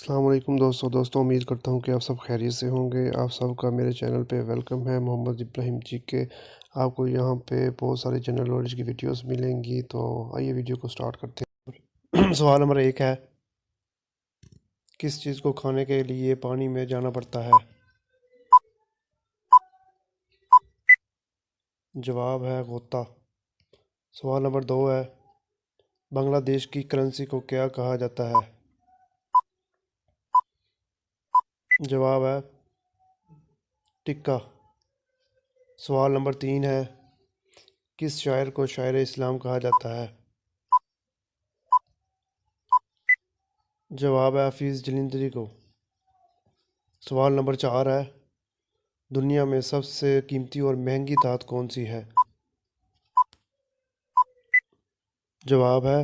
السلام علیکم دوستوں امید کرتا ہوں کہ آپ سب خیریت سے ہوں گے۔ آپ سب کا میرے چینل پہ ویلکم ہے۔ محمد ابراہیم جی کے آپ کو یہاں پہ بہت سارے جنرل نالج کی ویڈیوز ملیں گی، تو آئیے ویڈیو کو سٹارٹ کرتے ہیں۔ سوال نمبر 1 ہے، کس چیز کو کھانے کے لیے پانی میں جانا پڑتا ہے؟ جواب ہے غوطہ۔ سوال نمبر 2 ہے، بنگلہ دیش کی کرنسی کو کیا کہا جاتا ہے؟ جواب ہے ٹکا۔ سوال نمبر 3 ہے، کس شاعر کو شاعر اسلام کہا جاتا ہے؟ جواب ہے حفیظ جلندری کو۔ سوال نمبر 4 ہے، دنیا میں سب سے قیمتی اور مہنگی دھات کون سی ہے؟ جواب ہے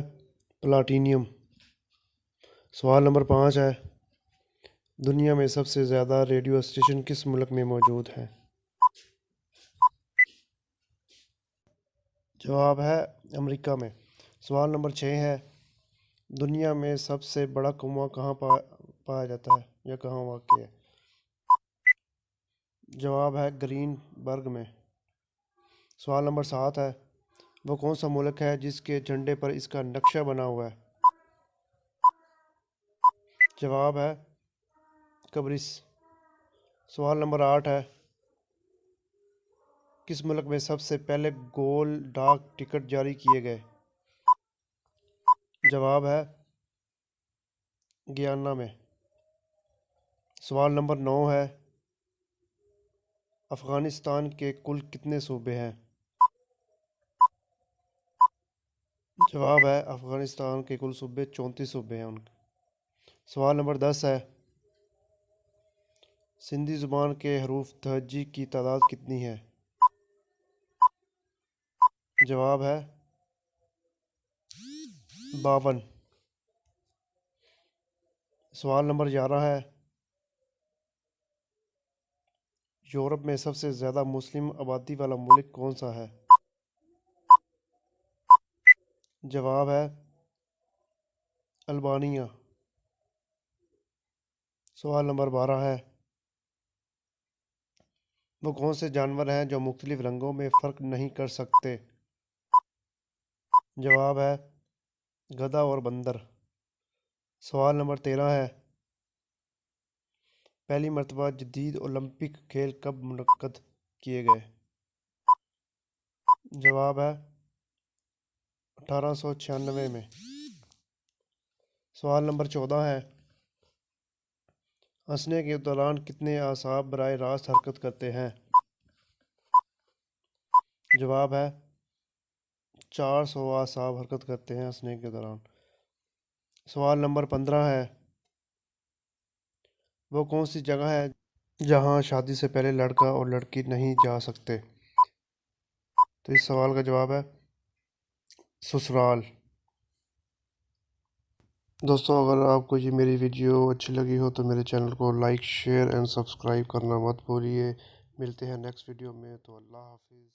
پلاٹینیم۔ سوال نمبر 5 ہے، دنیا میں سب سے زیادہ ریڈیو اسٹیشن کس ملک میں موجود ہیں؟ جواب ہے امریکہ میں۔ سوال نمبر 6 ہے، دنیا میں سب سے بڑا کنواں کہاں پایا جاتا ہے یا کہاں واقع ہے؟ جواب ہے گرین برگ میں۔ سوال نمبر 7 ہے، وہ کون سا ملک ہے جس کے جھنڈے پر اس کا نقشہ بنا ہوا ہے؟ جواب ہے قبرص۔ سوال نمبر 8 ہے، کس ملک میں سب سے پہلے گول ڈاک ٹکٹ جاری کیے گئے؟ جواب ہے گیانا میں۔ سوال نمبر 9 ہے، افغانستان کے کل کتنے صوبے ہیں؟ جواب ہے افغانستان کے کل صوبے 34 صوبے ہیں ان کے۔ سوال نمبر 10 ہے، سندھی زبان کے حروف تہجی کی تعداد کتنی ہے؟ جواب ہے 52۔ سوال نمبر 11 ہے، یورپ میں سب سے زیادہ مسلم آبادی والا ملک کون سا ہے؟ جواب ہے البانیہ۔ سوال نمبر 12 ہے، وہ کون سے جانور ہیں جو مختلف رنگوں میں فرق نہیں کر سکتے؟ جواب ہے گدھا اور بندر۔ سوال نمبر 13 ہے، پہلی مرتبہ جدید اولمپک کھیل کب منعقد کیے گئے؟ جواب ہے 1896 میں۔ سوال نمبر 14 ہے، ہنسنے کے دوران کتنے اعصاب براہ راست حرکت کرتے ہیں؟ جواب ہے 400 اعصاب حرکت کرتے ہیں ہنسنے کے دوران۔ سوال نمبر 15 ہے، وہ کون سی جگہ ہے جہاں شادی سے پہلے لڑکا اور لڑکی نہیں جا سکتے؟ تو اس سوال کا جواب ہے سسرال۔ دوستوں اگر آپ کو یہ میری ویڈیو اچھی لگی ہو تو میرے چینل کو لائک شیئر اینڈ سبسکرائب کرنا مت بھولیے۔ ملتے ہیں نیکسٹ ویڈیو میں، تو اللہ حافظ۔